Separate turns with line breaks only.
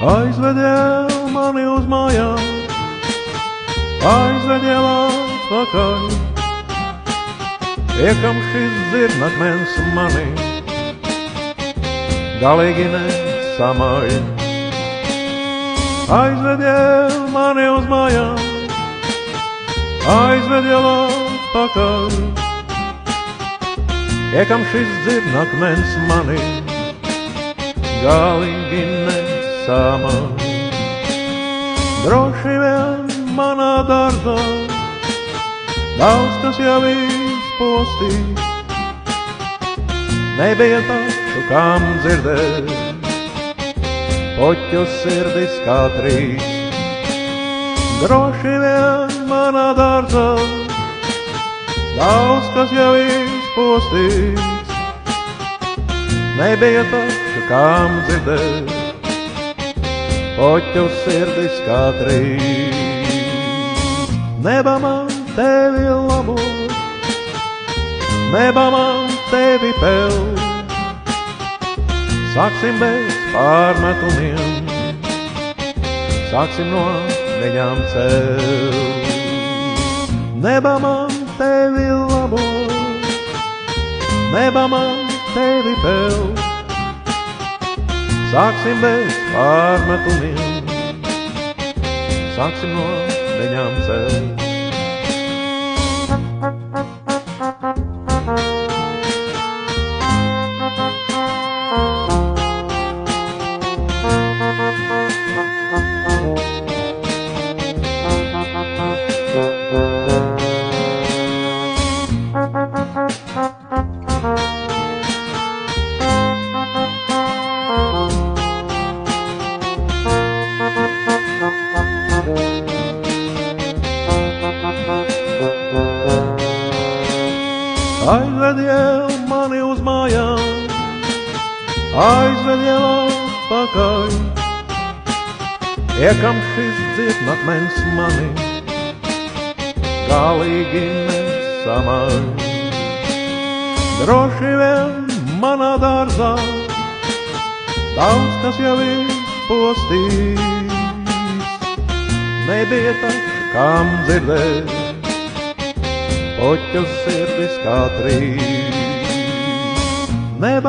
Aizvediet mani uz mājām, aizvediet atpakaļ, iekam šis zirnakmens mani galīgi nesamaļ. Aizvediet mani uz mājām, aizvediet atpakaļ, iekam šis zirnakmens mani galīgi nesamaļ. Droši vien manā dārzā daudz kas jau izpostīts, nebija taču kam dzirdēt poķu sirdis kā trīs. Droši vien manā dārzā daudz kas jau izpostīts, nebija taču kam dzirdēt poķu sirdis kā trīs. Neba man tevi labot, neba man tevi pelt, sāksim bez pārmetumiem, sāksim no viņām celt. Neba man tevi labot, neba man tevi pelt, sāksim bez pārmetumiem, sāksim no viņām celt. Aizvediet mani uz mājām, aizvediet atpakaļ, iekam šis zirnakmens mani galīgi nesamaļ. Droši vien manā dārzā daudz kas jau izpostīts, nebija taču kam dzirdēt poķu sirdis kā trīs. Neba